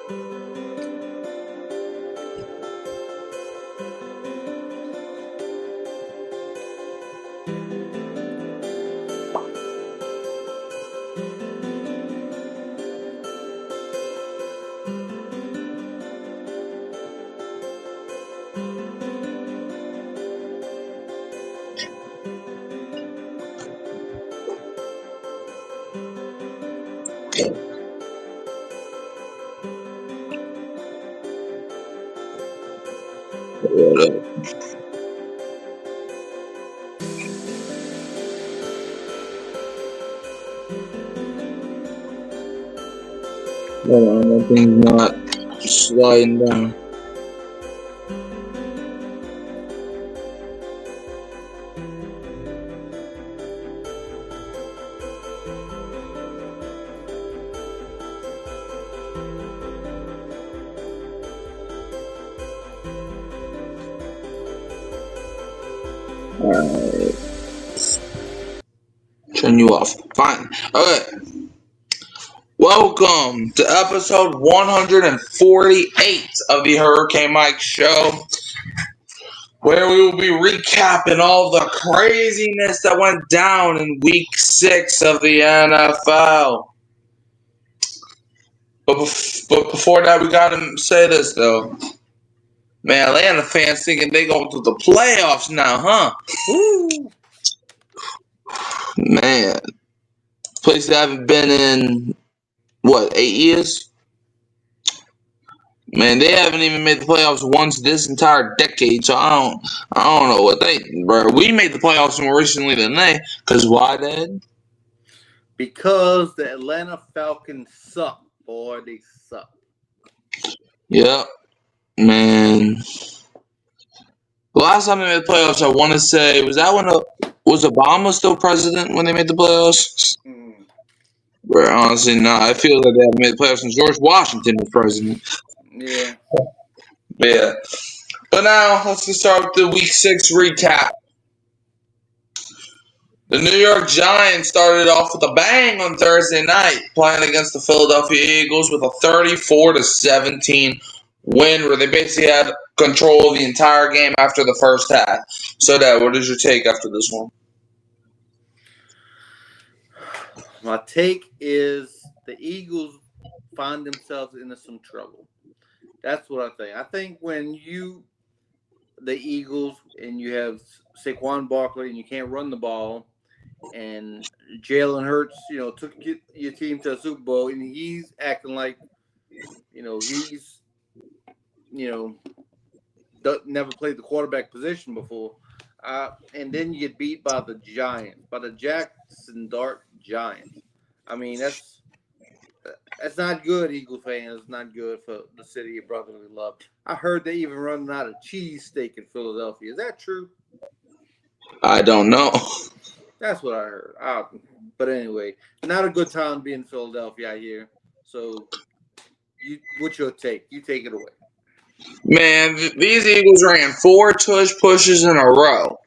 That thing's not sliding down. Alright. Turn you off. Fine. Okay. Welcome to episode 148 of the Hurricane Mike Show, where we will be recapping all the craziness that went down in week 6 of the NFL. But before that, we gotta say this though. Man, Atlanta fans thinking they going to the playoffs now, huh? Woo! Man, place they haven't been in, what, 8 years? Man, they haven't even made the playoffs once this entire decade, so I don't know what they, bro. We made the playoffs more recently than they, because why, Dad? Because the Atlanta Falcons suck, boy. They suck. Yep, man. The last time they made the playoffs, I want to say, was Obama still president when they made the playoffs? Bro, honestly, no. I feel like they haven't made the playoffs since George Washington was president. Yeah. Yeah. But now, let's just start with the Week 6 recap. The New York Giants started off with a bang on Thursday night, playing against the Philadelphia Eagles with a 34-17 win, where they basically had control of the entire game after the first half. So, Dad, what is your take after this one? My take is the Eagles find themselves into some trouble. That's what I think. I think when the Eagles, and you have Saquon Barkley, and you can't run the ball, and Jalen Hurts, took your team to a Super Bowl, and he's acting like, he's, never played the quarterback position before. And then you get beat by the Giants, by the Jackson Dart Giants. I mean, that's not good, Eagle fans. It's not good for the city of brotherly love. I heard they even running out of cheesesteak in Philadelphia. Is that true? I don't know. That's what I heard. But anyway, not a good time to be in Philadelphia, I hear. So, what's your take? You take it away. Man, these Eagles ran 4 tush pushes in a row.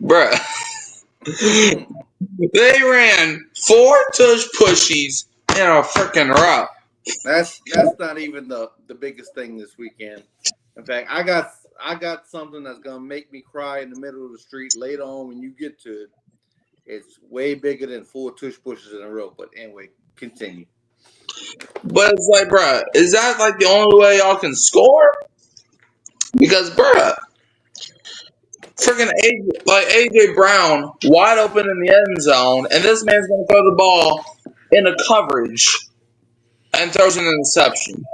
Bruh. They ran 4 tush pushies in a freaking row. That's not even the biggest thing this weekend. In fact, I got something that's gonna make me cry in the middle of the street later on when you get to it. It's way bigger than 4 tush pushes in a row. But anyway, continue. But it's like, bruh, is that like the only way y'all can score? Because, bruh, freaking AJ Brown wide open in the end zone, and this man's gonna throw the ball in a coverage and throws an interception.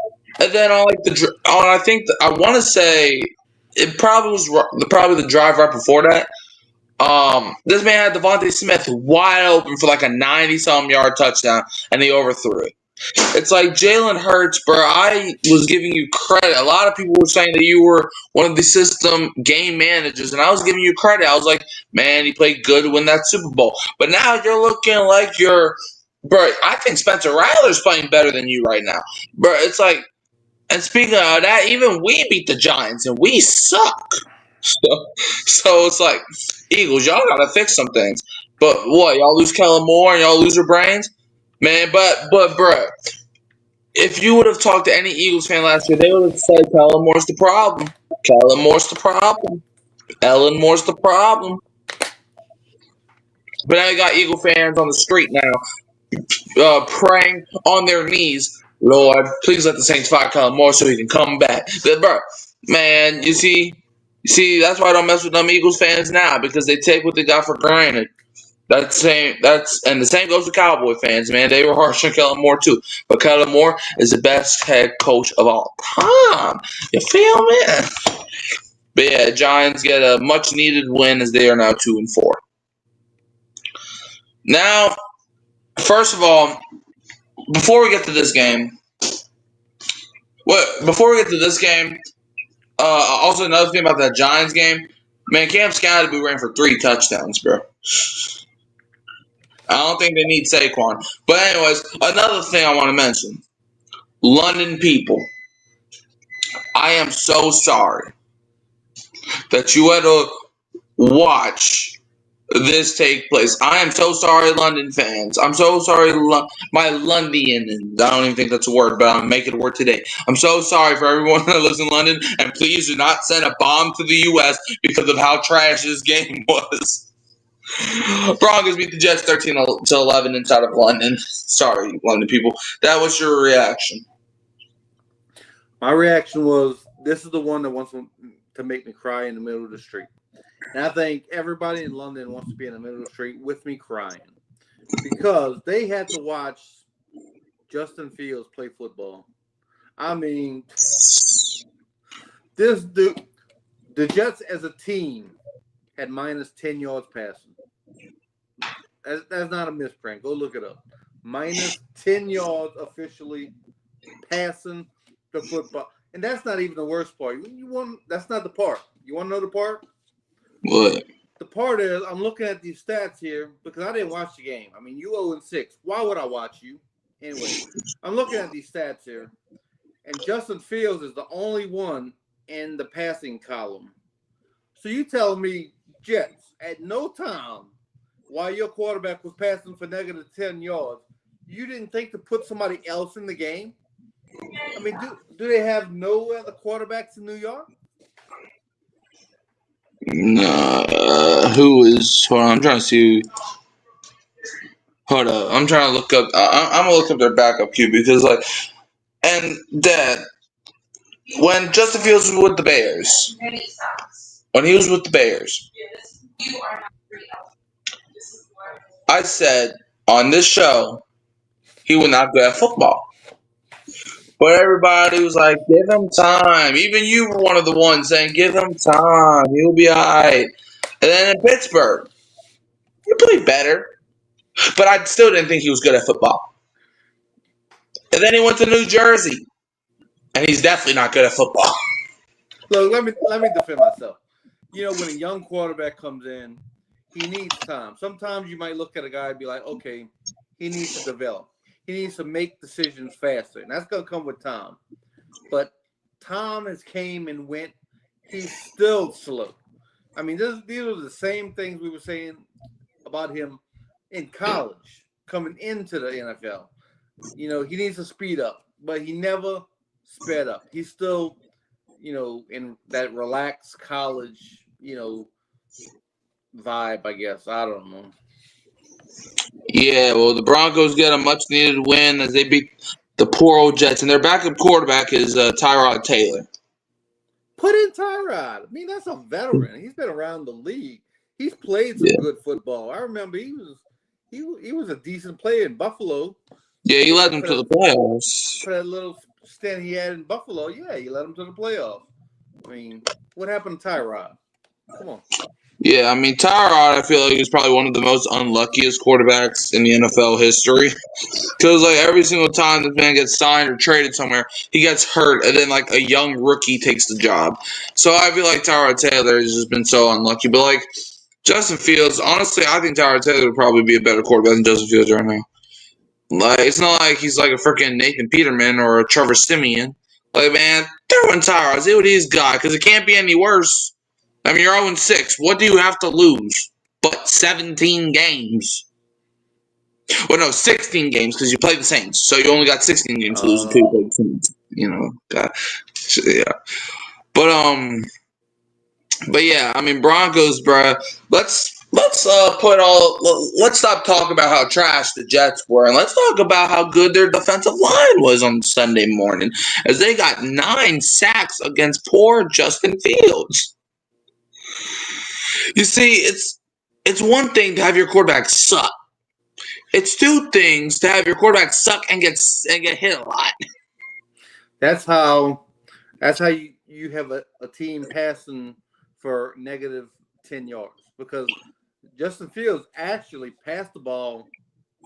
And then I want to say it probably was the drive right before that. This man had Devontae Smith wide open for like a 90-something yard touchdown, and he overthrew it. It's like Jalen Hurts, bro. I was giving you credit. A lot of people were saying that you were one of the system game managers, and I was giving you credit. I was like, man, he played good to win that Super Bowl. But now you're looking like you're, bro. I think Spencer Rattler's playing better than you right now, bro. It's like, and speaking of that, even we beat the Giants, and we suck. So it's like, Eagles, y'all gotta fix some things. But what, y'all lose Kellen Moore and y'all lose your brains? Man, but bruh, if you would have talked to any Eagles fan last year, they would have said Kellen Moore's the problem. Kellen Moore's the problem. Ellen Moore's the problem. But now you got Eagle fans on the street now, praying on their knees, Lord, please let the Saints fire Kellen Moore so he can come back. But, bro, man, you see, that's why I don't mess with them Eagles fans now, because they take what they got for granted. And the same goes with Cowboy fans, man. They were harsh on Kellen Moore too, but Kellen Moore is the best head coach of all time. You feel me? But yeah, Giants get a much needed win as they are now 2-4. Now, first of all, before we get to this game, also another thing about that Giants game, man, Cam Scott be ran for 3 touchdowns, bro. I don't think they need Saquon. But anyways, another thing I want to mention. London people, I am so sorry that you had to watch this take place. I am so sorry, London fans. I'm so sorry, my Londonians. I don't even think that's a word, but I'm making it a word today. I'm so sorry for everyone that lives in London, and please do not send a bomb to the U.S. because of how trash this game was. Broncos beat the Jets 13-11 inside of London. Sorry, London people. That was your reaction. My reaction was, this is the one that wants to make me cry in the middle of the street. And I think everybody in London wants to be in the middle of the street with me crying, because they had to watch Justin Fields play football. I mean, the Jets as a team had minus 10 yards passing. That's not a misprint. Go look it up. Minus 10 yards officially passing the football. And that's not even the worst part. That's not the part. You want to know the part? What? The part is, I'm looking at these stats here because I didn't watch the game. I mean, you 0-6. Why would I watch you? Anyway, I'm looking at these stats here, and Justin Fields is the only one in the passing column. So you tell me, Jets, at no time while your quarterback was passing for negative 10 yards, you didn't think to put somebody else in the game? I mean, do they have no other quarterbacks in New York? Who is? Hold on, I'm trying to see. Hold up, I'm trying to look up. I'm gonna look up their backup QB because, and Dad, when Justin Fields was with the Bears, I said on this show he would not good at football. But everybody was like, give him time. Even you were one of the ones saying, give him time. He'll be all right. And then in Pittsburgh, he played better. But I still didn't think he was good at football. And then he went to New Jersey. And he's definitely not good at football. Look, let me defend myself. You know, when a young quarterback comes in, he needs time. Sometimes you might look at a guy and be like, okay, he needs to develop. He needs to make decisions faster. And that's going to come with time. But Tom has came and went. He's still slow. I mean, these are the same things we were saying about him in college, coming into the NFL. You know, he needs to speed up, but he never sped up. He's still, in that relaxed college, vibe, I guess. I don't know. Yeah, well, the Broncos get a much-needed win as they beat the poor old Jets. And their backup quarterback is Tyrod Taylor. Put in Tyrod. I mean, that's a veteran. He's been around the league. He's played some good football. I remember he was a decent player in Buffalo. Yeah, he led them to the playoffs. For that little stint he had in Buffalo, yeah, he led them to the playoffs. I mean, what happened to Tyrod? Come on. Yeah, I mean, Tyrod, I feel like he's probably one of the most unluckiest quarterbacks in the NFL history. Because, every single time this man gets signed or traded somewhere, he gets hurt, and then, a young rookie takes the job. So I feel like Tyrod Taylor has just been so unlucky. But, Justin Fields, honestly, I think Tyrod Taylor would probably be a better quarterback than Justin Fields right now. It's not like he's like a freaking Nathan Peterman or a Trevor Siemian. Man, throw in Tyrod, see what he's got, because it can't be any worse. I mean, you're 0-6. What do you have to lose but 17 games? Well, no, 16 games because you played the Saints, so you only got 16 games to lose until you played the Saints. Yeah. But yeah, I mean Broncos, bruh. Let's stop talking about how trash the Jets were, and let's talk about how good their defensive line was on Sunday morning, as they got 9 sacks against poor Justin Fields. You see, it's one thing to have your quarterback suck. It's 2 things to have your quarterback suck and get hit a lot. That's how you have a team passing for negative 10 yards, because Justin Fields actually passed the ball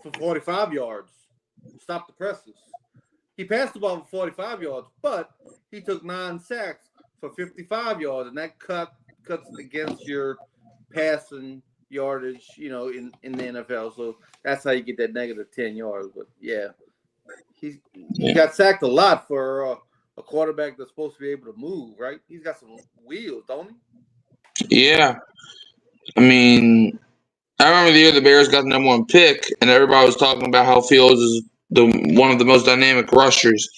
for 45 yards. Stop the presses. He passed the ball for 45 yards, but he took 9 sacks for 55 yards, and that cuts against your passing yardage, in the NFL. So that's how you get that negative 10 yards. But yeah, he got sacked a lot for a quarterback that's supposed to be able to move, right? He's got some wheels, don't he? Yeah. I mean, I remember the year the Bears got the number 1 pick, and everybody was talking about how Fields is one of the most dynamic rushers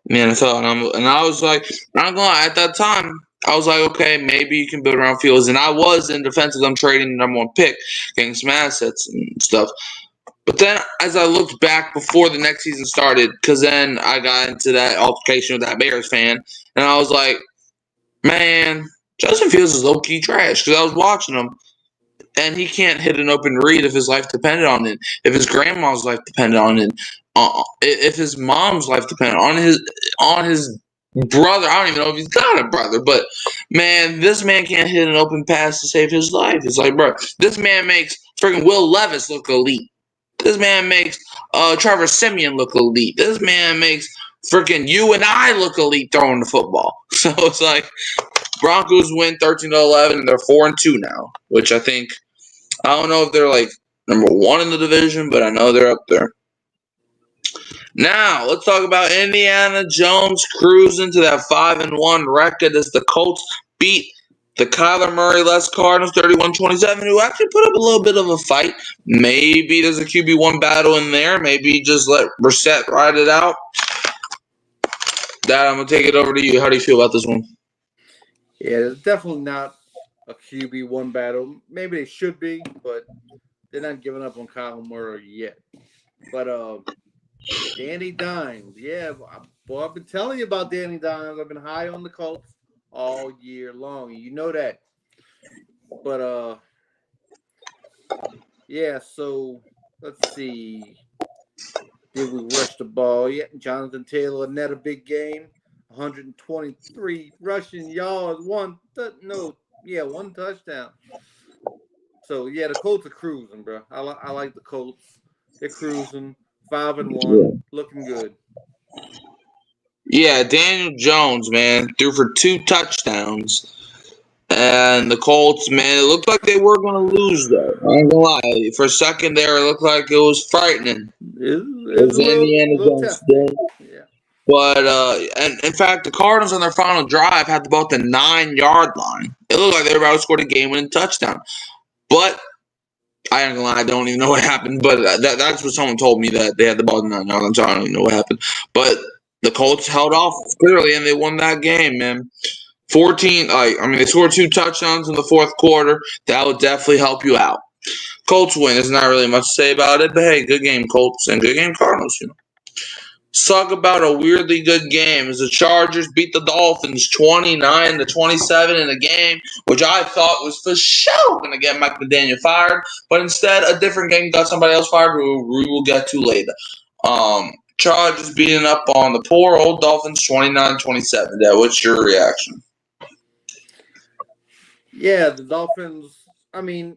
in the NFL. And I was like, I'm not gonna lie, at that time, I was like, okay, maybe you can build around Fields. And I was in defense of them trading the number 1 pick, getting some assets and stuff. But then, as I looked back before the next season started, because then I got into that altercation with that Bears fan, and I was like, man, Justin Fields is low-key trash, because I was watching him. And he can't hit an open read if his life depended on it. If his grandma's life depended on it. If his mom's life depended on his brother. I don't even know if he's got a brother. But, man, this man can't hit an open pass to save his life. It's like, bro, this man makes freaking Will Levis look elite. This man makes Trevor Siemian look elite. This man makes freaking you and I look elite throwing the football. So it's like Broncos win 13-11, and they're 4-2 now, which I think – I don't know if they're like number 1 in the division, but I know they're up there. Now, let's talk about Indiana Jones cruising to that 5-1 record as the Colts beat the Kyler Murray-less Cardinals 31-27, who actually put up a little bit of a fight. Maybe there's a QB1 battle in there. Maybe just let Brissett ride it out. Dad, I'm going to take it over to you. How do you feel about this one? Yeah, it's definitely not a QB1 battle. Maybe they should be, but they're not giving up on Kyler Murray yet. But Danny Dimes, yeah, boy, I've been telling you about Danny Dimes. I've been high on the Colts all year long. You know that. But yeah. So let's see. Did we rush the ball? Yeah, Jonathan Taylor net a big game. 123 rushing yards. One touchdown. So yeah, the Colts are cruising, bro. I like the Colts. They're cruising 5-1, looking good. Yeah, Daniel Jones, man, threw for 2 touchdowns. And the Colts, man, it looked like they were going to lose, though. I ain't going to lie. For a second there, it looked like it was frightening. It was Indiana Jones did. Yeah. But, and in fact, the Cardinals on their final drive had the ball at the 9-yard line. It looked like they were about to score a game-winning touchdown. But I ain't gonna lie, I don't even know what happened. But that's what someone told me, that they had the ball at the 9-yard line, so I don't even know what happened. But the Colts held off clearly, and they won that game, man. They scored 2 touchdowns in the 4th quarter. That would definitely help you out. Colts win. There's not really much to say about it, but hey, good game, Colts, and good game, Cardinals. Let's talk about a weirdly good game as the Chargers beat the Dolphins 29-27 in a game which I thought was for sure going to get Mike McDaniel fired, but instead a different game got somebody else fired who we will get to later. Chargers beating up on the poor old Dolphins 29-27. Dad, what's your reaction? Yeah, the Dolphins, I mean,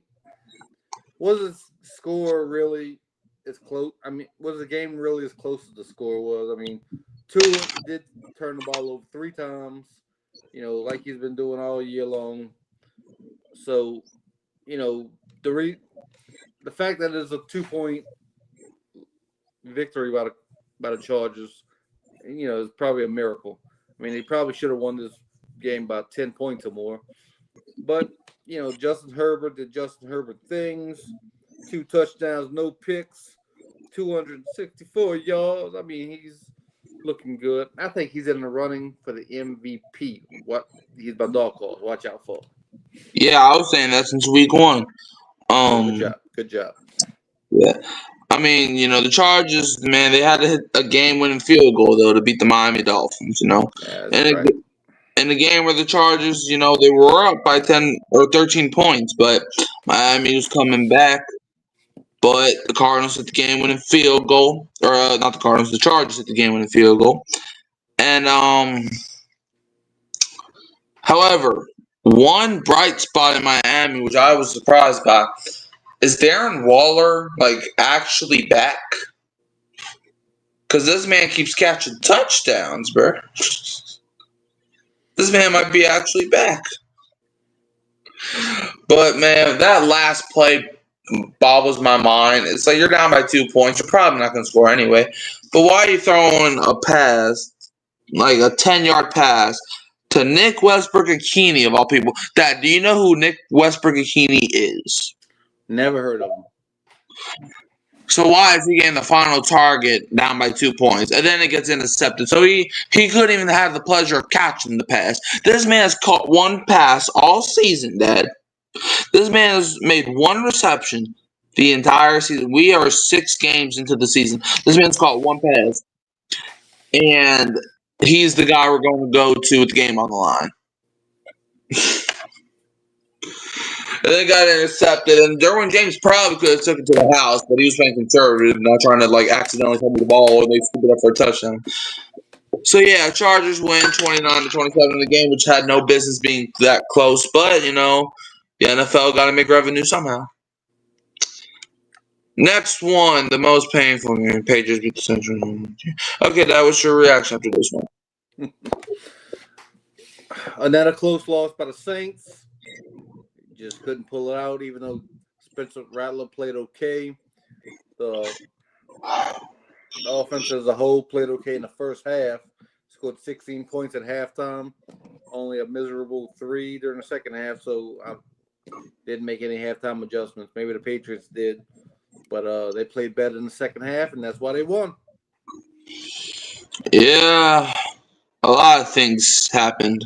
was the score really as close? I mean, was the game really as close as the score was? I mean, Tua did turn the ball over 3 times, like he's been doing all year long. So, the fact that it's a 2-point victory by the Chargers, is probably a miracle. I mean, they probably should have won this game by 10 points or more. But, Justin Herbert did Justin Herbert things. 2 touchdowns, no picks. 264 yards. I mean, he's looking good. I think he's in the running for the MVP. He's my dog horse. Watch out for. Yeah, I was saying that since week 1. Good job. Good job. Yeah. I mean, the Chargers, man, they had to hit a game-winning field goal though to beat the Miami Dolphins. That's right. In a game where the Chargers, they were up by 10 or 13 points, but Miami was coming back. But the Cardinals hit the game-winning field goal, or not the Cardinals, the Chargers hit the game-winning field goal. And however, one bright spot in Miami, which I was surprised by, is Darren Waller actually back? Because this man keeps catching touchdowns, bro. This man might be actually back. But man, that last play bobbles my mind. It's like you're down by 2 points. You're probably not going to score anyway. But why are you throwing a pass, like a 10-yard pass, to Nick Westbrook-Ikhine of all people? Dad, do you know who Nick Westbrook-Ikhine is? Never heard of him. So why is he getting the final target down by 2 points? And then it gets intercepted. So he couldn't even have the pleasure of catching the pass. This man has caught one pass all season, Dad. This man has made one reception the entire season. We are 6 games into the season. This man's caught one pass. And he's the guy we're going to go to with the game on the line. And then got intercepted, and Derwin James probably could have took it to the house, but he was playing conservative, not trying to accidentally fumble the ball or they scoop it up for a touchdown. So yeah, Chargers win 29-27 in the game, which had no business being that close, but the NFL got to make revenue somehow. Next one, the most painful game. Patriots beat the Central. Okay, that was your reaction after this one. Another close loss by the Saints. Just couldn't pull it out, even though Spencer Rattler played okay. The offense as a whole played okay in the first half. Scored 16 points at halftime. Only a miserable 3 during the second half, so I didn't make any halftime adjustments. Maybe the Patriots did, but they played better in the second half, and that's why they won. Yeah, a lot of things happened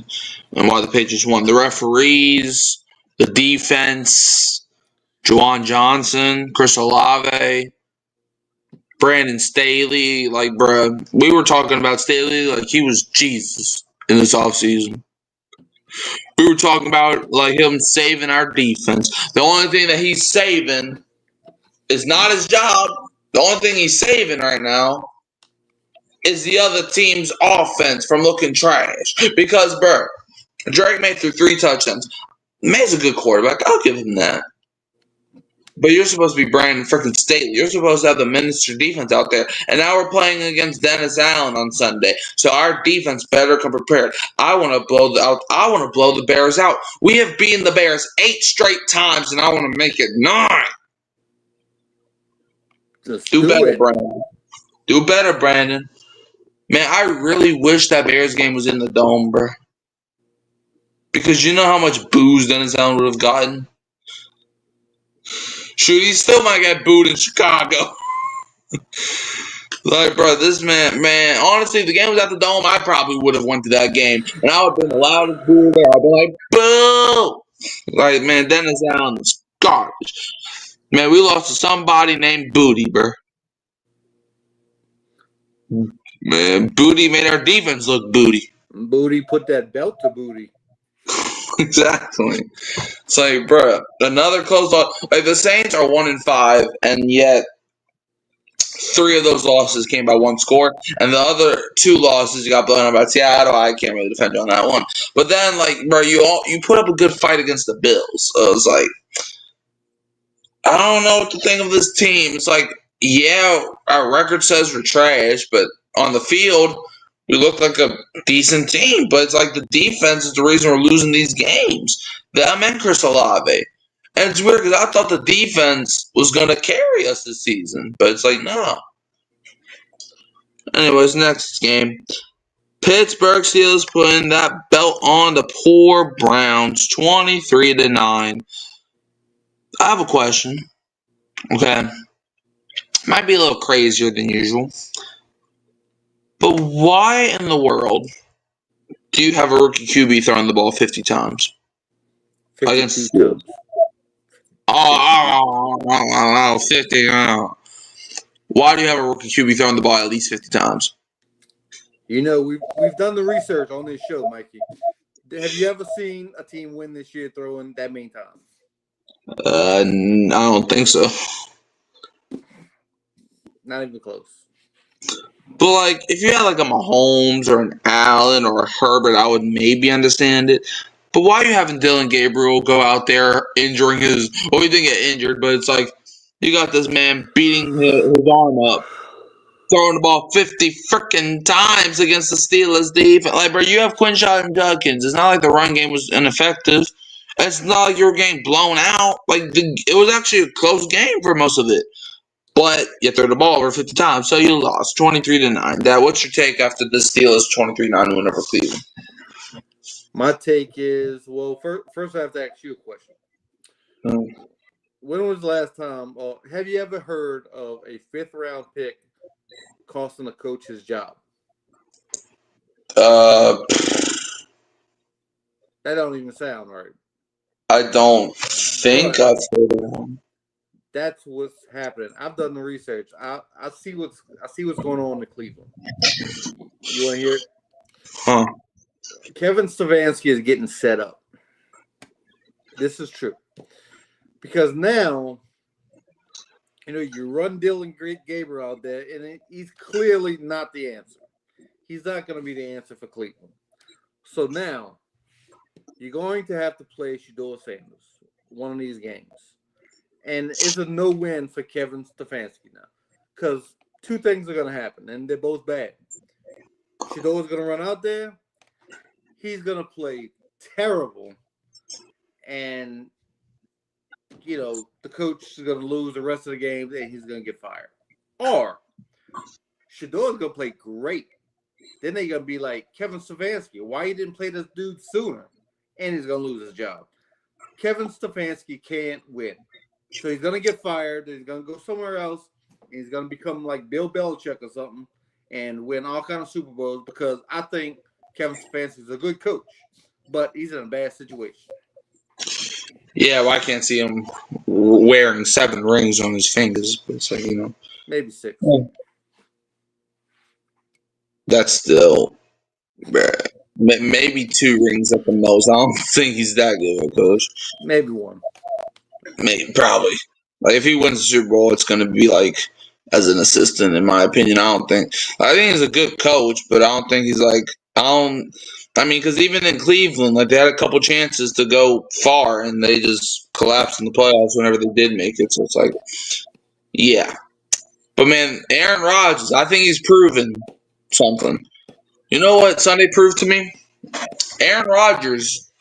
and why the Patriots won. The referees, the defense, Juwan Johnson, Chris Olave, Brandon Staley. Bruh, we were talking about Staley like he was Jesus in this offseason. We were talking about him saving our defense. The only thing that he's saving is not his job. The only thing he's saving right now is the other team's offense from looking trash. Because, bruh, Drake made through 3 touchdowns. Man's a good quarterback. I'll give him that. But you're supposed to be Brandon freaking Staley. You're supposed to have the minister defense out there. And now we're playing against Dennis Allen on Sunday. So our defense better come prepared. I want to blow the Bears out. We have beaten the Bears 8 straight times, and I want to make it 9. Do better, Brandon. Do better, Brandon. Man, I really wish that Bears game was in the Dome, bro. Because you know how much booze Dennis Allen would have gotten? Shoot, he still might get booed in Chicago. Bro, this man, honestly, if the game was at the Dome, I probably would have went to that game. And I would have been the loudest boo there. I'd be like, boo! Man, Dennis Allen is garbage. Man, we lost to somebody named Booty, bro. Man, Booty made our defense look booty. Booty put that belt to Booty. Exactly. It's bro, another close loss. The Saints are 1-5, and yet 3 of those losses came by 1 score, and the other 2 losses you got blown out by Seattle. I can't really defend you on that one. But then, bro, you put up a good fight against the Bills. So it's I don't know what to think of this team. It's yeah, our record says we're trash, but on the field, we look like a decent team. But it's the defense is the reason we're losing these games. Them and Chris Olave. And it's weird because I thought the defense was going to carry us this season. But it's no. Anyways, next game. Pittsburgh Steelers putting that belt on the poor Browns, 23-9. I have a question. Okay. Might be a little crazier than usual. But why in the world do you have a rookie QB throwing the ball 50 times 52 against the Steelers? times. 52. Oh, 50. Why do you have a rookie QB throwing the ball at least 50 times? You know, we've done the research on this show, Mikey. Have you ever seen a team win this year throwing that many times? I don't think so. Not even close. But like, if you had like a Mahomes or an Allen or a Herbert, I would maybe understand it. But why are you having Dylan Gabriel go out there injuring his? Well, he didn't get injured, but it's like you got this man beating his arm up, throwing the ball 50 freaking times against the Steelers defense. Like, bro, you have Quinshon and Judkins. It's not like the run game was ineffective. It's not like you were getting blown out. Like, it was actually a close game for most of it. But you threw the ball over 50 times, so you lost 23-9. What's your take after the Steelers 23-9 win over Cleveland? My take is, well, first I have to ask you a question. When was the last time, have you ever heard of a 5th-round pick costing a coach his job? That don't even sound right. I don't think I've heard of him. That's what's happening. I've done the research. I see what's going on in Cleveland. You want to hear it? Huh. Kevin Stefanski is getting set up. This is true. Because now, you know, you run Dylan Gabriel out there, and he's clearly not the answer. He's not going to be the answer for Cleveland. So now, you're going to have to play Shedeur Sanders one of these games. And it's a no-win for Kevin Stefanski now. Because two things are going to happen, and they're both bad. Shedeur's going to run out there. He's going to play terrible. And, you know, the coach is going to lose the rest of the game, and he's going to get fired. Or Shedeur's going to play great. Then they're going to be like, Kevin Stefanski, why you didn't play this dude sooner? And he's going to lose his job. Kevin Stefanski can't win. So he's going to get fired. He's going to go somewhere else. And he's going to become like Bill Belichick or something and win all kinds of Super Bowls because I think Kevin Stefanski is a good coach, but he's in a bad situation. Yeah, well, I can't see him wearing 7 rings on his fingers. But it's like, you know. Maybe 6. That's still maybe 2 rings at the most. I don't think he's that good of a coach. Maybe 1. Maybe, probably. Like, if he wins the Super Bowl, it's going to be like as an assistant, in my opinion. I think he's a good coach, but I don't think he's like, because even in Cleveland, like, they had a couple chances to go far, and they just collapsed in the playoffs whenever they did make it. So it's like, yeah. But, man, Aaron Rodgers, I think he's proven something. You know what Sunday proved to me? Aaron Rodgers,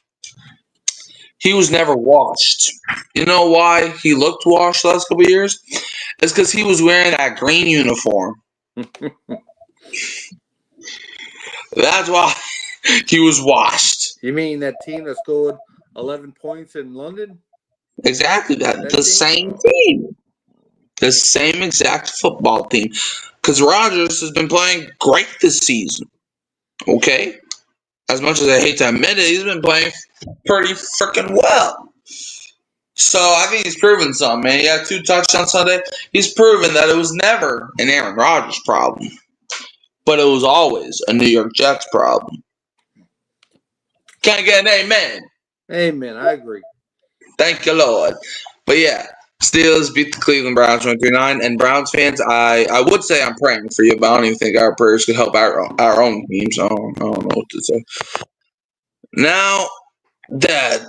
he was never washed. You know why he looked washed the last couple of years? It's because he was wearing that green uniform. That's why he was washed. You mean that team that scored 11 points in London? Exactly that. The same team. The same exact football team. Because Rodgers has been playing great this season. Okay? As much as I hate to admit it, he's been playing pretty freaking well. So I think he's proven something, man. He had 2 touchdowns Sunday. He's proven that it was never an Aaron Rodgers problem. But it was always a New York Jets problem. Can I get an amen? Amen. I agree. Thank you, Lord. But yeah, Steelers beat the Cleveland Browns 23-9. And Browns fans, I would say I'm praying for you, but I don't even think our prayers could help our own team. So I don't know what to say. Now, Dad,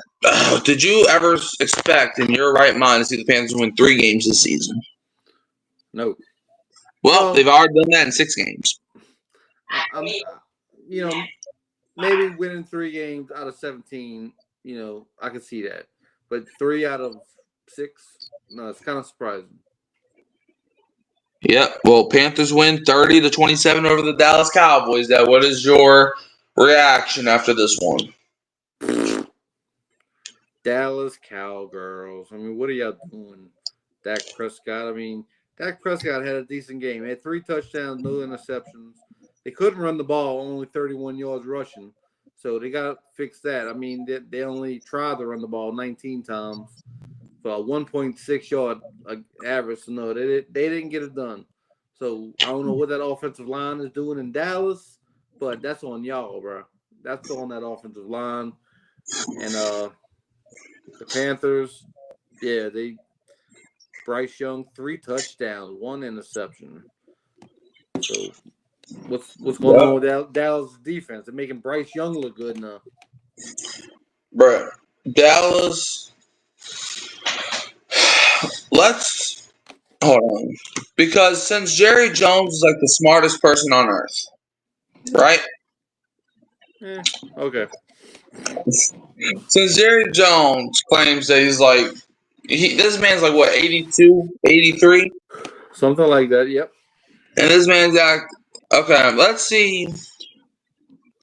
did you ever expect in your right mind to see the Panthers win 3 games this season? No. Well, they've already done that in 6 games. You know, maybe winning 3 games out of 17, you know, I could see that. But 3 out of 6, no, it's kind of surprising. Yep. Well, Panthers win 30-27 over the Dallas Cowboys. Dad, what is your reaction after this one? Dallas Cowgirls. I mean, what are y'all doing? Dak Prescott. I mean, Dak Prescott had a decent game. He had 3 touchdowns, no interceptions. They couldn't run the ball, only 31 yards rushing. So they got to fix that. I mean, they only tried to run the ball 19 times for a 1.6 yard average. So, no, they didn't get it done. So I don't know what that offensive line is doing in Dallas, but that's on y'all, bro. That's on that offensive line. And the Panthers, yeah, Bryce Young, 3 touchdowns, 1 interception. So what's going on with Dallas defense? They're making Bryce Young look good now. Bro, Dallas. Let's hold on. Because since Jerry Jones is like the smartest person on earth, right? Okay. Since Jerry Jones claims that he's like, this man's like what, 82, 83? Something like that, yep. And this man's okay, let's see.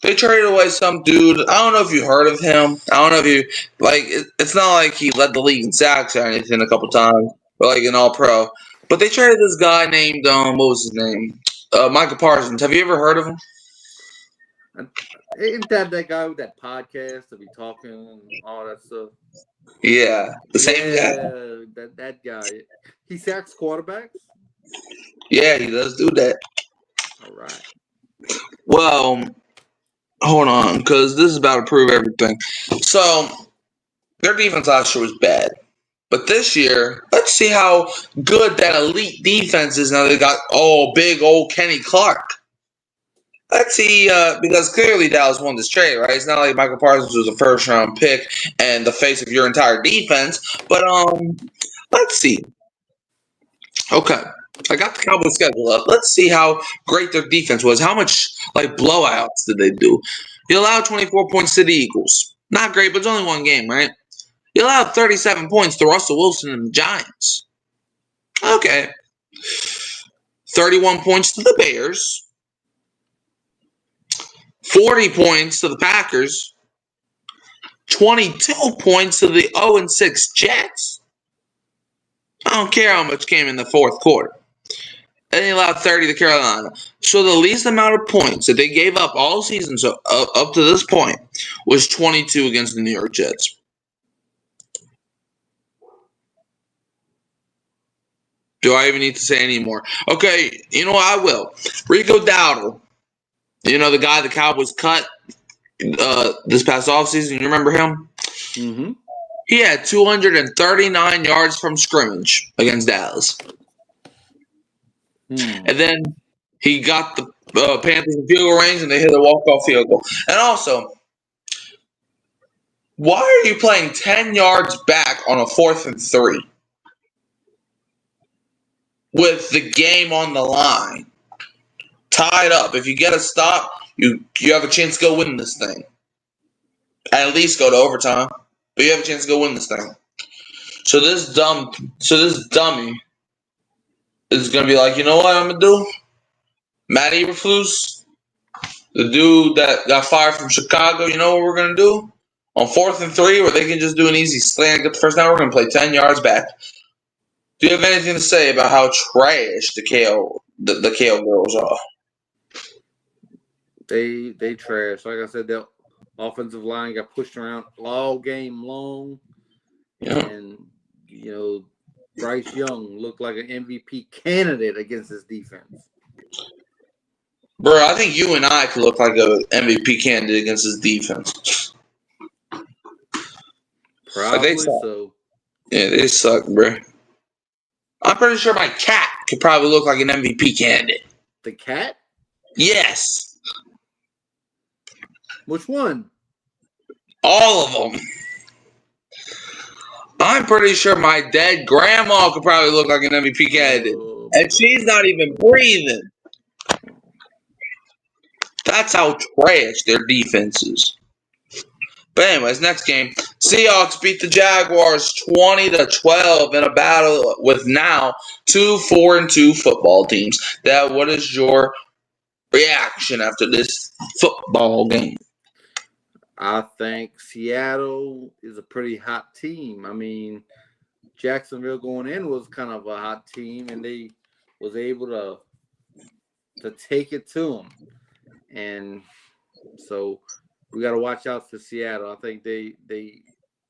They traded away some dude. I don't know if you heard of him. I don't know if you, like, it's not like he led the league in sacks or anything a couple times, but like an all pro. But they traded this guy named, what was his name? Michael Parsons. Have you ever heard of him? Isn't that guy with that podcast that be talking and all that stuff? Yeah, the same guy. That guy. He sacks quarterbacks? Yeah, he does do that. All right. Well, hold on, because this is about to prove everything. So, their defense last year was bad. But this year, let's see how good that elite defense is now they got big old Kenny Clark. Let's see, because clearly Dallas won this trade, right? It's not like Michael Parsons was a first-round pick and the face of your entire defense. But let's see. Okay, I got the Cowboys schedule up. Let's see how great their defense was. How much like blowouts did they do? You allowed 24 points to the Eagles. Not great, but it's only one game, right? You allowed 37 points to Russell Wilson and the Giants. Okay. 31 points to the Bears. 40 points to the Packers. 22 points to the 0-6 Jets. I don't care how much came in the fourth quarter. And they allowed 30 to Carolina. So the least amount of points that they gave up all season, so up to this point, was 22 against the New York Jets. Do I even need to say any more? Okay, you know what? I will. Rico Dowdle. You know the guy the Cowboys cut this past offseason? You remember him? Mm-hmm. He had 239 yards from scrimmage against Dallas. And then he got the Panthers in field goal range and they hit a walk-off field goal. And also, why are you playing 10 yards back on a 4th and 3? With the game on the line? Tied up. If you get a stop, you have a chance to go win this thing. At least go to overtime. But you have a chance to go win this thing. So this dummy is gonna be like, you know what I'm gonna do? Matt Eberflus, the dude that got fired from Chicago, you know what we're gonna do? On 4th and 3, where they can just do an easy slant, get the first down, we're gonna play 10 yards back. Do you have anything to say about how trash the KO girls are? They trash. Like I said, their offensive line got pushed around all game long. Yeah. And, Bryce Young looked like an MVP candidate against his defense. Bro, I think you and I could look like an MVP candidate against his defense. Probably so. Yeah, they suck, bro. I'm pretty sure my cat could probably look like an MVP candidate. The cat? Yes. Which one? All of them. I'm pretty sure my dead grandma could probably look like an MVP candidate. And she's not even breathing. That's how trash their defense is. But anyways, next game. Seahawks beat the Jaguars 20-12 in a battle with now 2 4-2 football teams. What is your reaction after this football game? I think Seattle is a pretty hot team. I mean, Jacksonville going in was kind of a hot team, and they was able to take it to them, and so we got to watch out for Seattle. I think they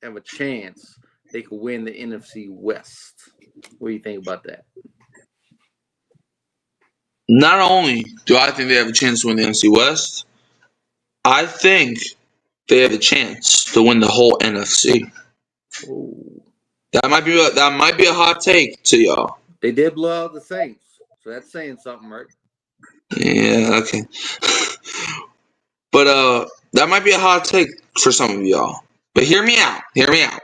have a chance they could win the NFC West. What do you think about that? Not only do I think they have a chance to win the NFC West, I think they have a chance to win the whole NFC. Oh. That might be a hot take to y'all. They did blow out the Saints, so that's saying something, right? Yeah, okay. But that might be a hot take for some of y'all. But hear me out. Hear me out.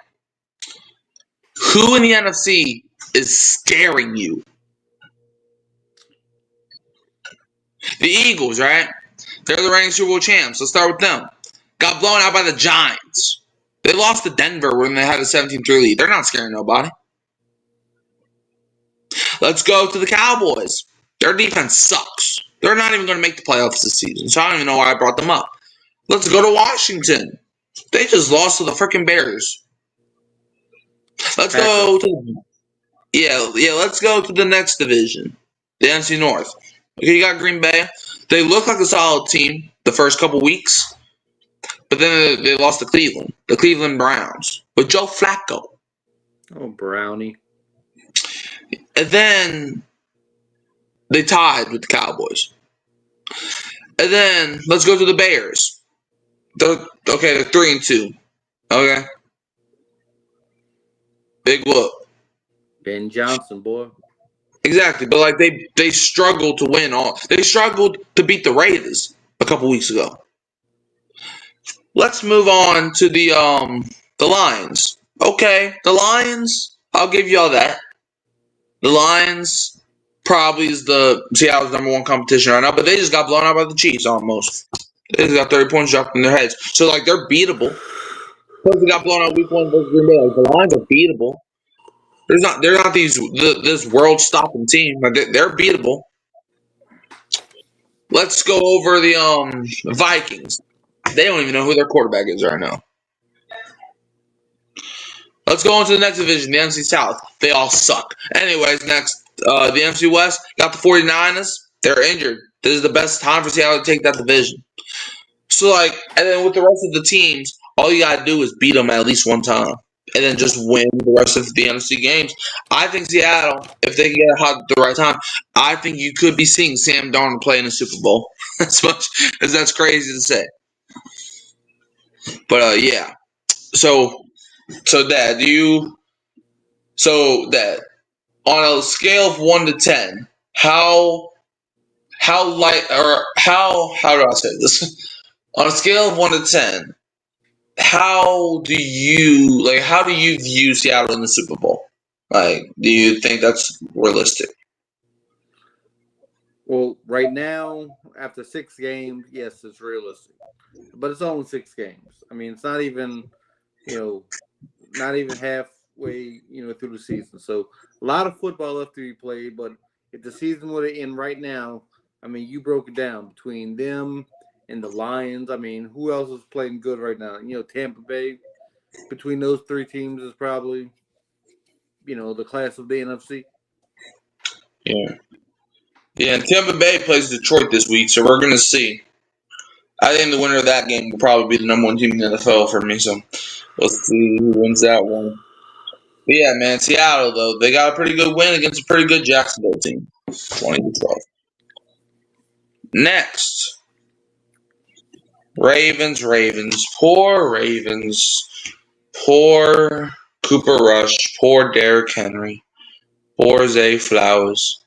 Who in the NFC is scaring you? The Eagles, right? They're the reigning Super Bowl champs. Let's start with them. Got blown out by the Giants. They lost to Denver when they had a 17-3 lead. They're not scaring nobody. Let's go to the Cowboys. Their defense sucks. They're not even going to make the playoffs this season, so I don't even know why I brought them up. Let's go to Washington. They just lost to the freaking Bears. Let's go to let's go to the next division, the NFC North. Okay, you got Green Bay. They look like a solid team the first couple weeks, but then they lost to Cleveland, the Cleveland Browns, with Joe Flacco. Oh, Brownie. And then they tied with the Cowboys. And then let's go to the Bears. They're 3-2. Okay. Big whoop. Ben Johnson, boy. Exactly, but like they struggled to win all. They struggled to beat the Raiders a couple weeks ago. Let's move on to the Lions. Okay, the Lions. I'll give y'all that. The Lions probably is the Seattle's number one competition right now, but they just got blown out by the Chiefs almost. They just got 30 points dropped in their heads, so like they're beatable. Because they got blown out week 1 versus Green Bay. Like, the Lions are beatable. They're not this world stopping team. Like, they're beatable. Let's go over the Vikings. They don't even know who their quarterback is right now. Let's go on to the next division, the NFC South. They all suck. Anyways, next, the NFC West got the 49ers. They're injured. This is the best time for Seattle to take that division. So, like, and then with the rest of the teams, all you got to do is beat them at least one time. And then just win the rest of the NFC games. I think Seattle, if they can get hot at the right time, I think you could be seeing Sam Darnold play in the Super Bowl. As much as that's crazy to say. But, yeah. So Dad, on a scale of 1 to 10, how do I say this? On a scale of 1 to 10, how do you view Seattle in the Super Bowl? Like, do you think that's realistic? Well, right now, after 6 games, yes, it's realistic. But it's only 6 games. I mean, it's not even, not even halfway, through the season. So a lot of football left to be played. But if the season were to end right now, I mean, you broke it down between them and the Lions. I mean, who else is playing good right now? Tampa Bay. Between those 3 teams is probably, the class of the NFC. Yeah. Yeah, and Tampa Bay plays Detroit this week, so we're going to see. I think the winner of that game will probably be the number 1 team in the NFL for me, so we'll see who wins that one. But yeah, man, Seattle, though, they got a pretty good win against a pretty good Jacksonville team, 20-12. Next, Ravens. Poor Ravens. Poor Cooper Rush. Poor Derrick Henry. Poor Zay Flowers.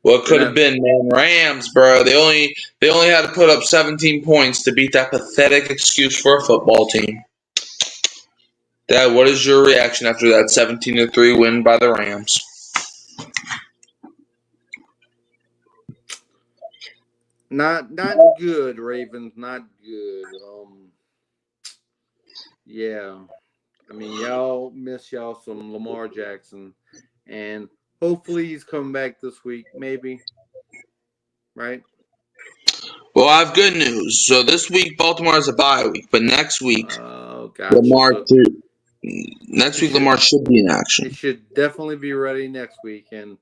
What could have been, man? Rams, bro. They only had to put up 17 points to beat that pathetic excuse for a football team. Dad, what is your reaction after that 17-3 win by the Rams? Not good, Ravens. Not good. Yeah. I mean, y'all miss y'all some Lamar Jackson, and hopefully he's coming back this week, maybe. Right? Well, I have good news. So this week Baltimore has a bye week, but next week gotcha. Lamar should be in action. He should definitely be ready next week, and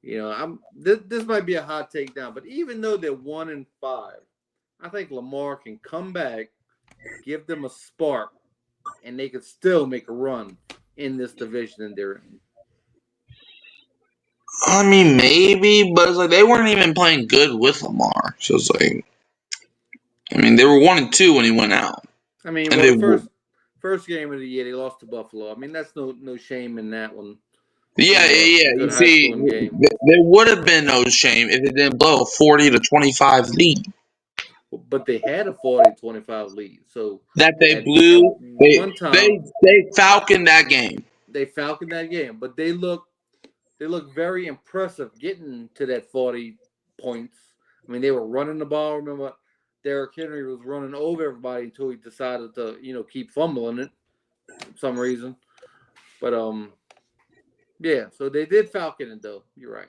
This might be a hot take now, but even though they're 1-5, I think Lamar can come back, give them a spark, and they could still make a run in this division that they're in. I mean, maybe, but it's like they weren't even playing good with Lamar. So it's like, I mean, they were 1-2 when he went out. I mean, well, first game of the year they lost to Buffalo. I mean, that's no shame in that one. Yeah. You see, there would have been no shame if it didn't blow a 40-25 lead. But they had a 40-25 lead, so that they blew. They falconed that game. They falconed that game, but they look very impressive getting to that 40 points. I mean, they were running the ball. Remember, Derrick Henry was running over everybody until he decided to, keep fumbling it for some reason. But yeah. So they did falcon it though. You're right.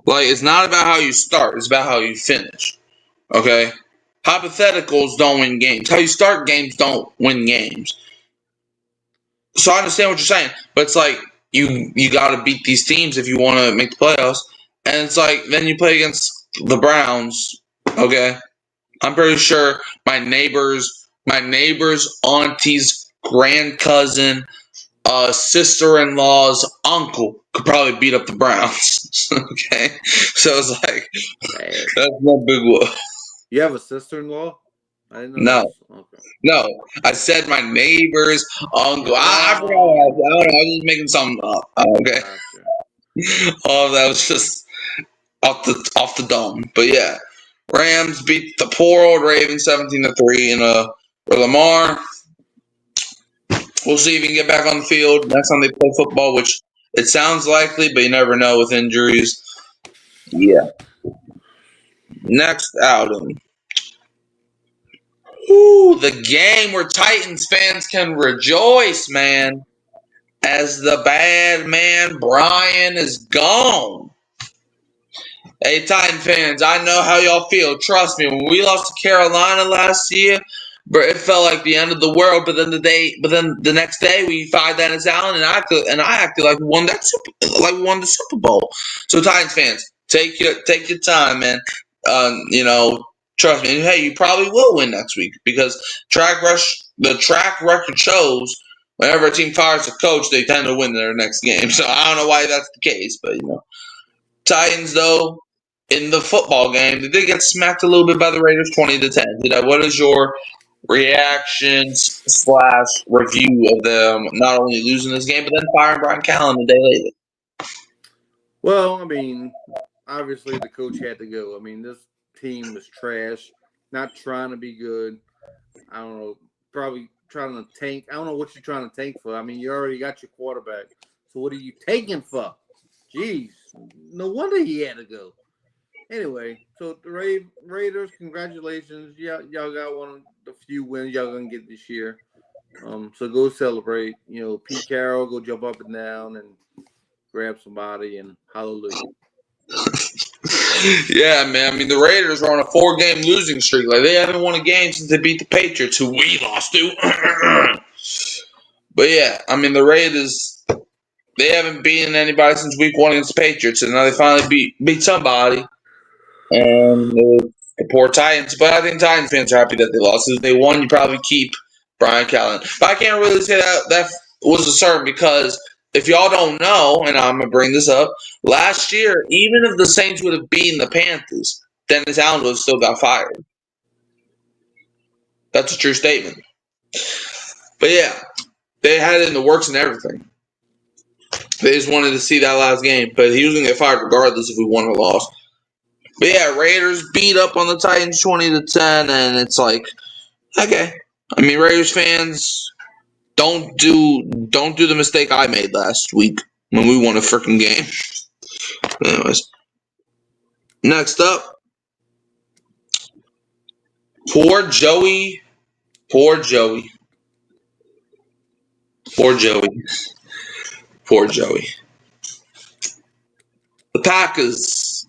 Like, it's not about how you start; it's about how you finish. Okay. Hypotheticals don't win games. How you start games don't win games. So I understand what you're saying, but it's like you got to beat these teams if you want to make the playoffs. And it's like then you play against the Browns. Okay, I'm pretty sure my neighbor's auntie's grand cousin, sister-in-law's uncle could probably beat up the Browns. Okay, so it's like that's no big whoop. You have a sister-in-law? I didn't know. No. Okay. No, I said my neighbor's uncle. I forgot. I was just making something up. Okay. Gotcha. Oh, that was just off the dome. But yeah, Rams beat the poor old Ravens 17-3 in for Lamar. We'll see if he can get back on the field next time they play football, which it sounds likely, but you never know with injuries. Yeah. Next outing. Ooh, the game where Titans fans can rejoice, man, as the bad man Brian is gone. Hey, Titan fans, I know how y'all feel. Trust me, when we lost to Carolina last year, it felt like the end of the world. But then the next day we fired Dennis Allen, and I acted like we won the Super Bowl. So, Titans fans, take your time, man. Trust me. And hey, you probably will win next week because the track record shows whenever a team fires a coach, they tend to win their next game. So I don't know why that's the case, but Titans though in the football game they did get smacked a little bit by the Raiders 20-10. What is your reactions / review of them not only losing this game but then firing Brian Callen a day later? Well, I mean, obviously the coach had to go. I mean, this team was trash, not trying to be good. I don't know, probably trying to tank. I don't know what you're trying to tank for. I mean, you already got your quarterback. So what are you tanking for? Jeez, no wonder he had to go. Anyway, so the Raiders, congratulations. Y'all got one of the few wins y'all going to get this year. So go celebrate. Pete Carroll, go jump up and down and grab somebody and hallelujah. Yeah, man. I mean, the Raiders are on a 4-game losing streak. Like, they haven't won a game since they beat the Patriots, who we lost to. But yeah, I mean, the Raiders, they haven't beaten anybody since week 1 against the Patriots, and now they finally beat somebody. And the poor Titans. But I think Titans fans are happy that they lost. If they won, you probably keep Brian Callen. But I can't really say that was a certain because if y'all don't know, and I'm going to bring this up, last year, even if the Saints would have beaten the Panthers, Dennis Allen would have still got fired. That's a true statement. But yeah, they had it in the works and everything. They just wanted to see that last game. But he was going to get fired regardless if we won or lost. But yeah, Raiders beat up on the Titans 20-10, and it's like, okay. I mean, Raiders fans, don't do the mistake I made last week when we won a freaking game. Anyways, next up, poor Joey. The Packers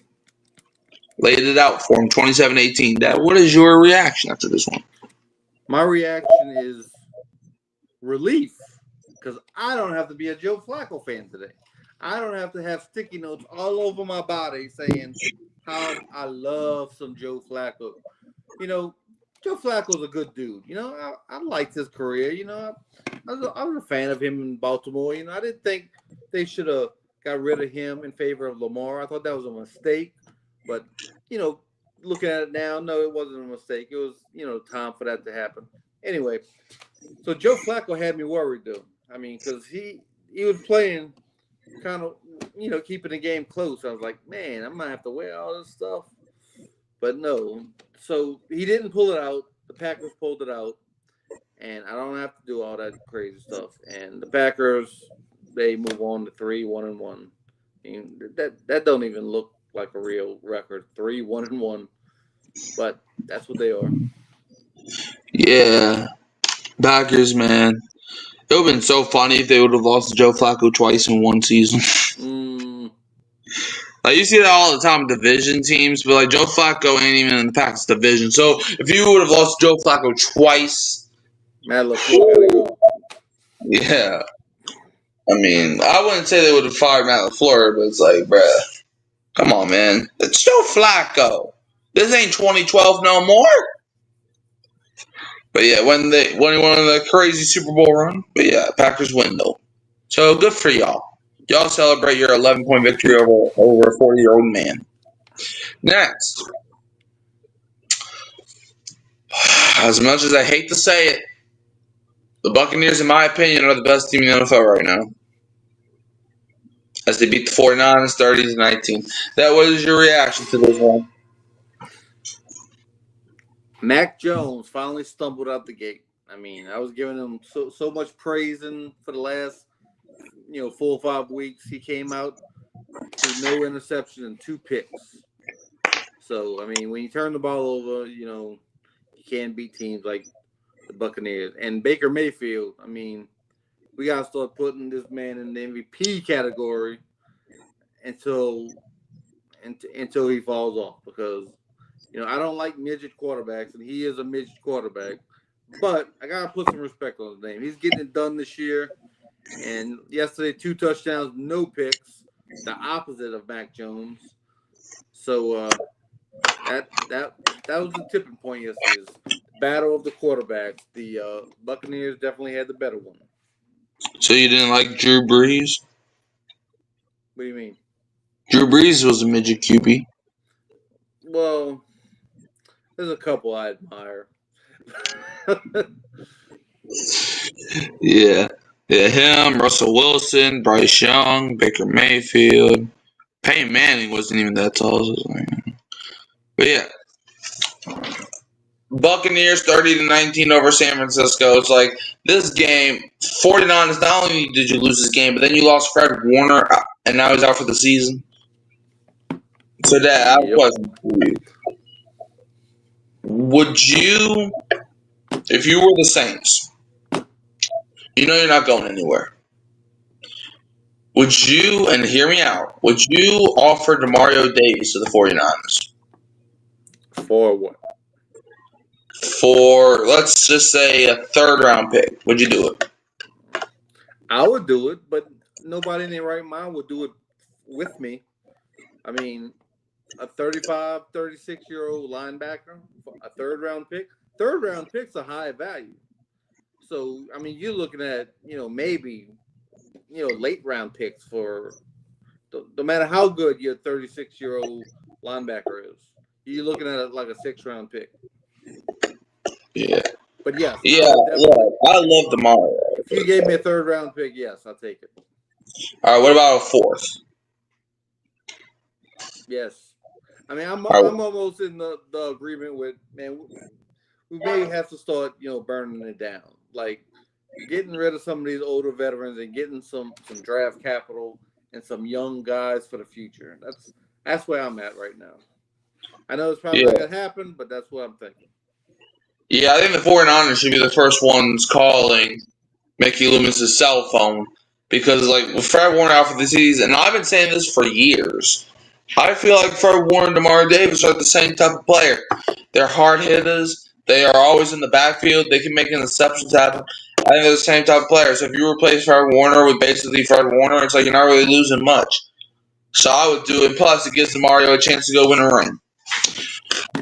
laid it out for him 27-18. Dad, what is your reaction after this one? My reaction is relief because I don't have to be a Joe Flacco fan today. I don't have to have sticky notes all over my body saying how I love some Joe Flacco. You know, Joe Flacco's a good dude. You know, I liked his career. You know, I was a fan of him in Baltimore. You know, I didn't think they should have got rid of him in favor of Lamar. I thought that was a mistake. But, you know, looking at it now, no, it wasn't a mistake. It was, you know, time for that to happen. Anyway, so Joe Flacco had me worried, though. I mean, because he was playing kind of, you know, keeping the game close. I was like, man, I'm going to have to wear all this stuff. But no. So he didn't pull it out. The Packers pulled it out. And I don't have to do all that crazy stuff. And the Packers, they move on to 3-1-1. I mean, that don't even look like a real record. 3-1-1. But that's what they are. Yeah. Packers, man. It would have been so funny if they would have lost to Joe Flacco twice in one season. Like, you see that all the time in division teams, but like Joe Flacco ain't even in the Packers division. So if you would have lost Joe Flacco twice, Matt LaFleur gotta go. Yeah. I mean, I wouldn't say they would have fired Matt LaFleur, but it's like, bruh, come on, man. It's Joe Flacco. This ain't 2012 no more. But yeah, when he went on the crazy Super Bowl run, but yeah, Packers win though. So good for y'all. Y'all celebrate your 11-point victory over a 40-year-old man. Next. As much as I hate to say it, the Buccaneers, in my opinion, are the best team in the NFL right now. As they beat the 49ers 30-19. That was your reaction to this one. Mac Jones finally stumbled out the gate. I mean, I was giving him so much praising for the last, 4 or 5 weeks. He came out with no interception and 2 picks. So, I mean, when you turn the ball over, you can't beat teams like the Buccaneers. And Baker Mayfield, I mean, we got to start putting this man in the MVP category until he falls off, because I don't like midget quarterbacks, and he is a midget quarterback. But I got to put some respect on his name. He's getting it done this year. And yesterday, 2 touchdowns, no picks, the opposite of Mac Jones. So that was the tipping point yesterday's battle of the quarterbacks. The Buccaneers definitely had the better one. So you didn't like Drew Brees? What do you mean? Drew Brees was a midget QB. Well, there's a couple I admire. Yeah, him, Russell Wilson, Bryce Young, Baker Mayfield. Peyton Manning wasn't even that tall. But yeah. Buccaneers 30-19 over San Francisco. It's like this game, 49ers, not only did you lose this game, but then you lost Fred Warner, and now he's out for the season. So, Dad, I have a question for you. Would you, if you were the Saints, you're not going anywhere, would you, and hear me out, would you offer Demario Davis to the 49ers? For what? For, let's just say, a 3rd-round pick. Would you do it? I would do it, but nobody in their right mind would do it with me. I mean, a 35, 36-year-old linebacker, a 3rd-round pick. 3rd-round pick's a high value. So, I mean, you're looking at, maybe, late-round picks for no matter how good your 36-year-old linebacker is. You're looking at it like a 6th-round pick. Yeah. But yes. Yeah, I love Demario. If you gave me a 3rd-round pick, yes, I'll take it. All right, what about a 4th? Yes. I mean, I'm almost in the agreement with, man, we may have to start, burning it down. Like, getting rid of some of these older veterans and getting some draft capital and some young guys for the future. That's where I'm at right now. I know it's probably not going to happen, but that's what I'm thinking. Yeah, I think the 49ers should be the first ones calling Mickey Loomis' cell phone, because, like, with Fred Warner out for the season, and I've been saying this for years, I feel like Fred Warner and Demario Davis are the same type of player. They're hard hitters. They are always in the backfield. They can make interceptions happen. I think they're the same type of player. So if you replace Fred Warner with basically Fred Warner, it's like you're not really losing much. So I would do it. Plus, it gives Mario a chance to go win a ring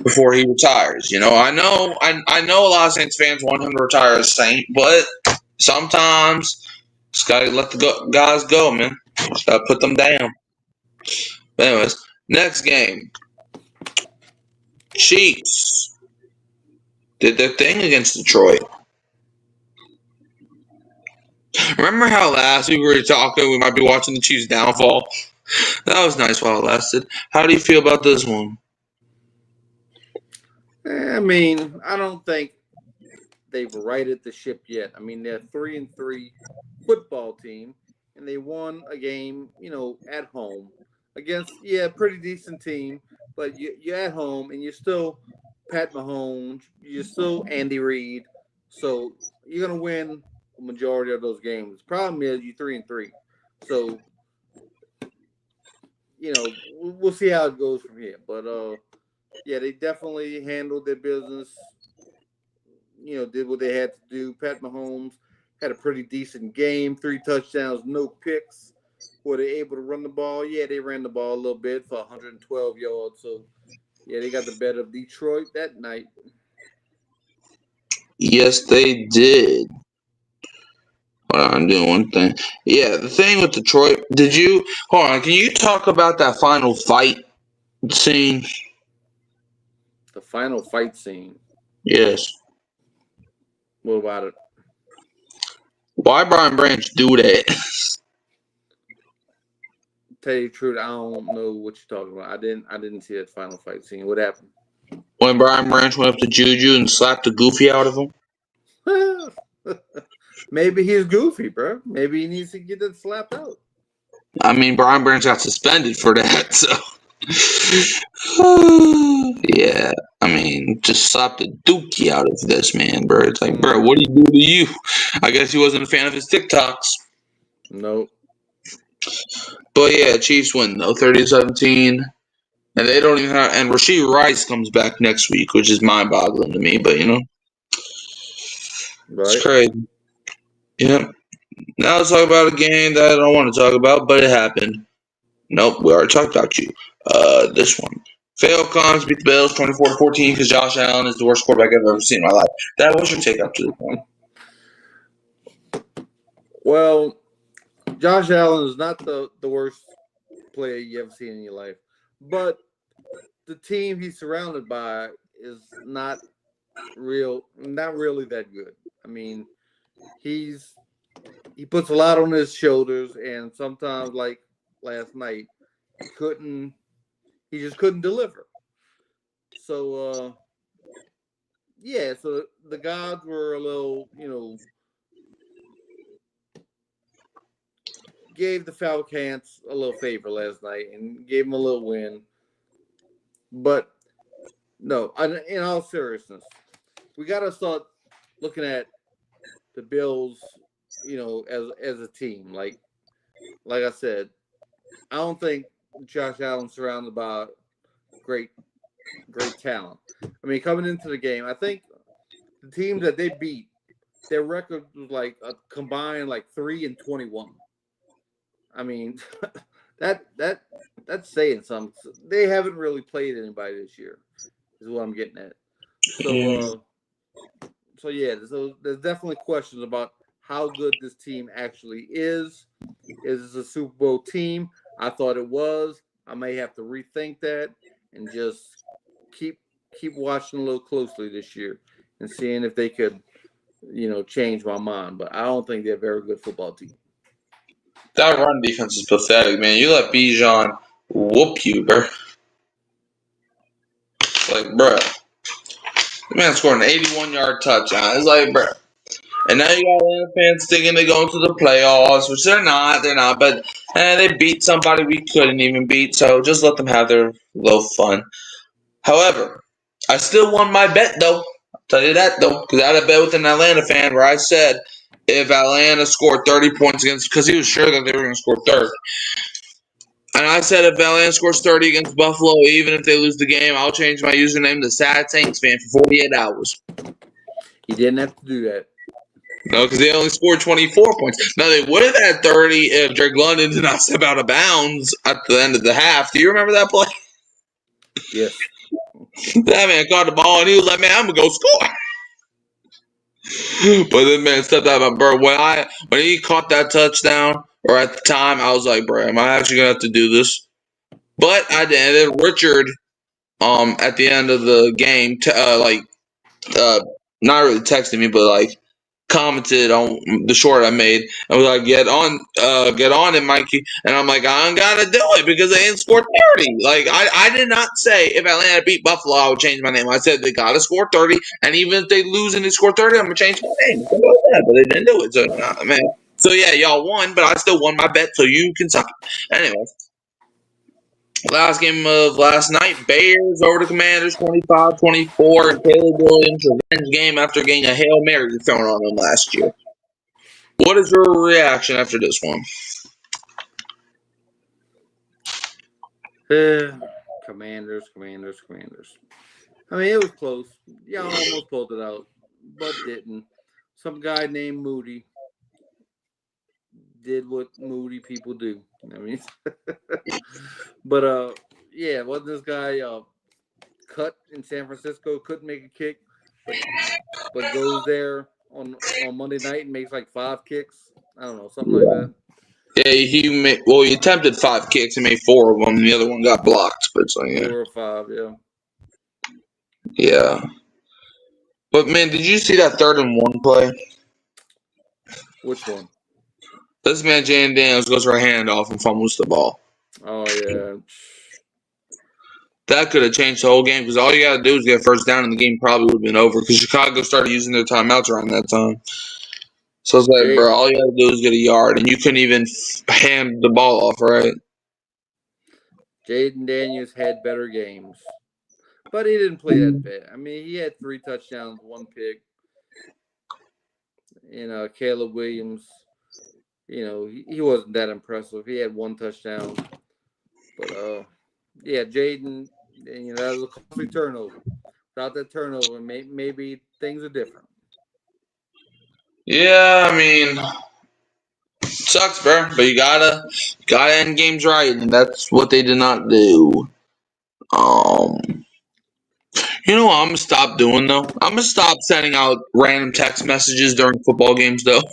before he retires. I know a lot of Saints fans want him to retire as Saint, but sometimes just gotta let the guys go, man. Just gotta put them down. But anyways, next game, Chiefs did their thing against Detroit. Remember how last week we were talking we might be watching the Chiefs' downfall? That was nice while it lasted. How do you feel about this one? I mean, I don't think they've righted the ship yet. I mean, they're 3-3 football team, and they won a game, at home against a pretty decent team. But you're at home, and you're still Pat Mahomes, you're still Andy Reid, so you're gonna win a majority of those games. Problem is, you're 3-3, so we'll see how it goes from here. But they definitely handled their business. Did what they had to do. Pat Mahomes had a pretty decent game, 3 touchdowns, no picks. Were they able to run the ball? Yeah, they ran the ball a little bit for 112 yards. So, they got the better of Detroit that night. Yes, they did. Hold on, I'm doing one thing. Yeah, the thing with Detroit, hold on, can you talk about that final fight scene? The final fight scene? Yes. What about it? Why Brian Branch do that? Tell you the truth, I don't know what you're talking about. I didn't see that final fight scene. What happened? When Brian Branch went up to Juju and slapped the goofy out of him? Maybe he's goofy, bro. Maybe he needs to get it slapped out. I mean, Brian Branch got suspended for that, so. Yeah, I mean, just slap the dookie out of this man, bro. It's like, bro, what did he do to you? I guess he wasn't a fan of his TikToks. Nope. But yeah, Chiefs win though, 30-17. And they don't even have. And Rashee Rice comes back next week, which is mind-boggling to me. But Right. It's crazy. Yeah. Now let's talk about a game that I don't want to talk about, but it happened. Nope, we already talked about you. This one. Falcons beat the Bills 24-14 because Josh Allen is the worst quarterback I've ever seen in my life. That was your take up to this point. Well, Josh Allen is not the worst player you ever seen in your life, but the team he's surrounded by is not really that good. I mean, he puts a lot on his shoulders, and sometimes, like last night, he just couldn't deliver. So so the gods were a little, gave the Falcons a little favor last night and gave them a little win. But no, in all seriousness, we got to start looking at the Bills, as a team. Like I said, I don't think Josh Allen's surrounded by great talent. I mean, coming into the game, I think the teams that they beat, their record was like a combined 3-21. I mean, that's saying something. They haven't really played anybody this year, is what I'm getting at. So, so there's definitely questions about how good this team actually is. Is this a Super Bowl team? I thought it was. I may have to rethink that and just keep watching a little closely this year and seeing if they could, change my mind. But I don't think they're a very good football team. That run defense is pathetic, man. You let Bijan whoop you, bro. Like, bro. The man scored an 81-yard touchdown. It's like, bro. And now you got Atlanta fans thinking they're going to the playoffs, which they're not. But they beat somebody we couldn't even beat, so just let them have their little fun. However, I still won my bet, though. I'll tell you that, though, because I had a bet with an Atlanta fan where I said if Atlanta scored 30 points against, because he was sure that they were going to score 30. And I said if Atlanta scores 30 against Buffalo, even if they lose the game, I'll change my username to Sad Saints fan for 48 hours. You didn't have to do that. No, because they only scored 24 points. Now, they would have had 30 if Drake London did not step out of bounds at the end of the half. Do you remember that play? Yes. That man caught the ball and he was like, man, I'm going to go score. But this man stepped out of my bro. When he caught that touchdown, or at the time, I was like, bro, am I actually going to have to do this? But I did. And then Richard, at the end of the game, not really texted me, but like commented on the short I made and was like, get on it, Mikey. And I'm like, I don't gotta do it because they didn't score 30. Like I did not say if Atlanta beat Buffalo, I would change my name. I said they gotta score 30, and even if they lose and they score 30, I'm gonna change my name. But they didn't do it. So man. So yeah, y'all won, but I still won my bet, so you can suck it. Anyway. Last game of last night, Bears over the Commanders, 25-24, and Caleb Williams revenge game after getting a Hail Mary thrown on him last year. What is your reaction after this one? Commanders. I mean, it was close. Y'all almost pulled it out, but didn't. Some guy named Moody did what Moody people do. I mean, but yeah, wasn't this guy cut in San Francisco? Couldn't make a kick, but goes there on Monday night and makes like 5 kicks. I don't know, something like that. Yeah, he attempted 5 kicks and made 4 of them. And the other one got blocked. But it's like, yeah. 4 or 5, yeah. Yeah. But man, did you see that 3rd and 1 play? Which one? This man Jaden Daniels goes for a handoff and fumbles the ball. Oh yeah. That could have changed the whole game because all you got to do is get first down and the game probably would have been over because Chicago started using their timeouts around that time. So it's like, bro, all you got to do is get a yard, and you couldn't even hand the ball off, right? Jaden Daniels had better games, but he didn't play that bad. I mean, he had 3 touchdowns, 1 pick. Caleb Williams, he wasn't that impressive. He had 1 touchdown, but yeah, Jaden, that was a costly turnover. Without that turnover, maybe things are different. Yeah, I mean, sucks, bro. But you gotta end games right, and that's what they did not do. You know what I'm gonna stop doing though? I'm gonna stop sending out random text messages during football games though.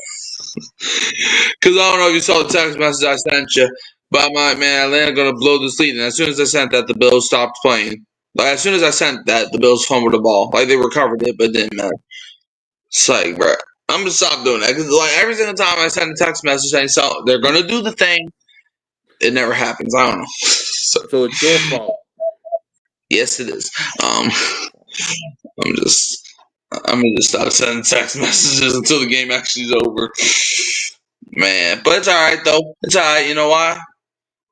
Cause I don't know if you saw the text message I sent you, but I'm like, man, Atlanta gonna blow this lead. And as soon as I sent that, the Bills stopped playing. Like as soon as I sent that, the Bills fumbled the ball. Like they recovered it, but it didn't matter. It's like, bro, I'm gonna stop doing that because like every single time I send a text message saying so they're gonna do the thing, it never happens. I don't know. So it's your fault. Yes, it is. I'm gonna just stop sending text messages until the game actually is over. Man, but it's all right though. It's all right. You know why?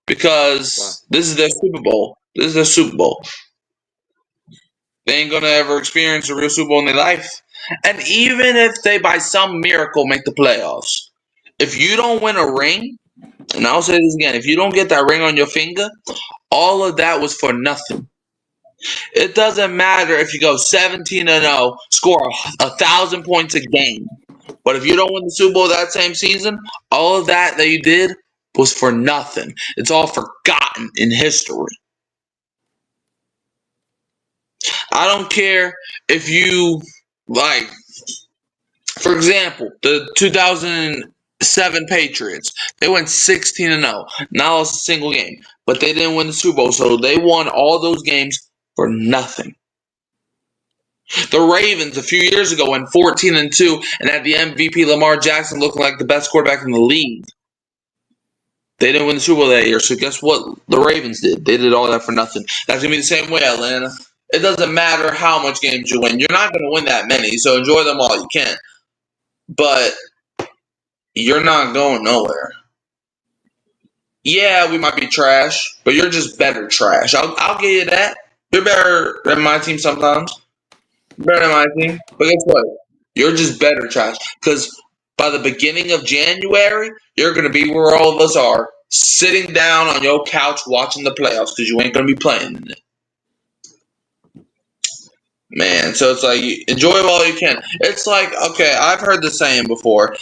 Because this is their Super Bowl. This is their Super Bowl. They ain't gonna ever experience a real Super Bowl in their life. And even if they, by some miracle, make the playoffs, if you don't win a ring, and I'll say this again, if you don't get that ring on your finger, all of that was for nothing. It doesn't matter if you go 17-0, score 1,000 points a game. But if you don't win the Super Bowl that same season, all of that you did was for nothing. It's all forgotten in history. I don't care if you, like, for example, the 2007 Patriots. They went 16-0, not lost a single game, but they didn't win the Super Bowl, so they won all those games for nothing. The Ravens a few years ago went 14-2 and had the MVP Lamar Jackson looking like the best quarterback in the league. They didn't win the Super Bowl that year, so guess what the Ravens did? They did all that for nothing. That's going to be the same way, Atlanta. It doesn't matter how much games you win. You're not going to win that many, so enjoy them all you can. But you're not going nowhere. Yeah, we might be trash, but you're just better trash. I'll give you that. You're better than my team sometimes. Better than my team. But guess what? You're just better trash. Because by the beginning of January, you're going to be where all of us are. Sitting down on your couch watching the playoffs because you ain't going to be playing in it. Man, so it's like enjoy it while you can. It's like, okay, I've heard the saying before,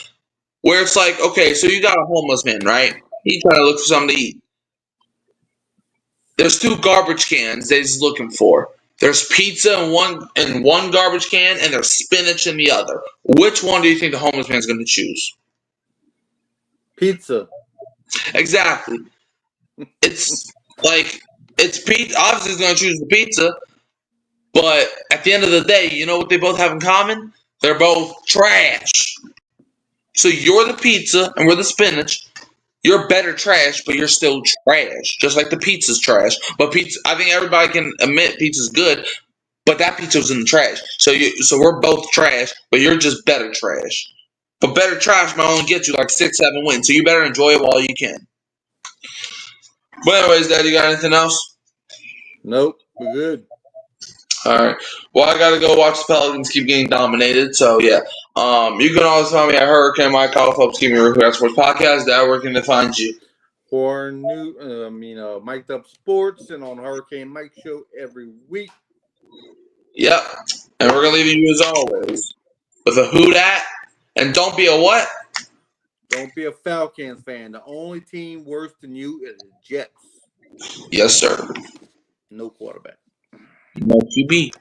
where it's like, okay, so you got a homeless man, right? He trying to look for something to eat. There's two garbage cans that he's looking for. There's pizza in one garbage can, and there's spinach in the other. Which one do you think the homeless man's going to choose? Pizza. Exactly. It's like it's pizza. Obviously, he's going to choose the pizza, but at the end of the day, you know what they both have in common? They're both trash. So you're the pizza, and we're the spinach. You're better trash, but you're still trash. Just like the pizza's trash. But pizza, I think everybody can admit pizza's good, but that pizza was in the trash. So we're both trash, but you're just better trash. But better trash might only get you like 6, 7 wins. So you better enjoy it while you can. But anyways, Dad, you got anything else? Nope, we're good. All right. Well, I gotta go watch the Pelicans keep getting dominated. So yeah. You can always find me at Hurricane Mike Kyle Phelps, Keep Me Real Sports Podcast. Dad, where can they find you? For Mic'd Up Sports and on Hurricane Mike Show every week. Yep. And we're gonna leave you as always with a who dat, and don't be a what? Don't be a Falcons fan. The only team worse than you is the Jets. Yes, sir. No quarterback. No QB.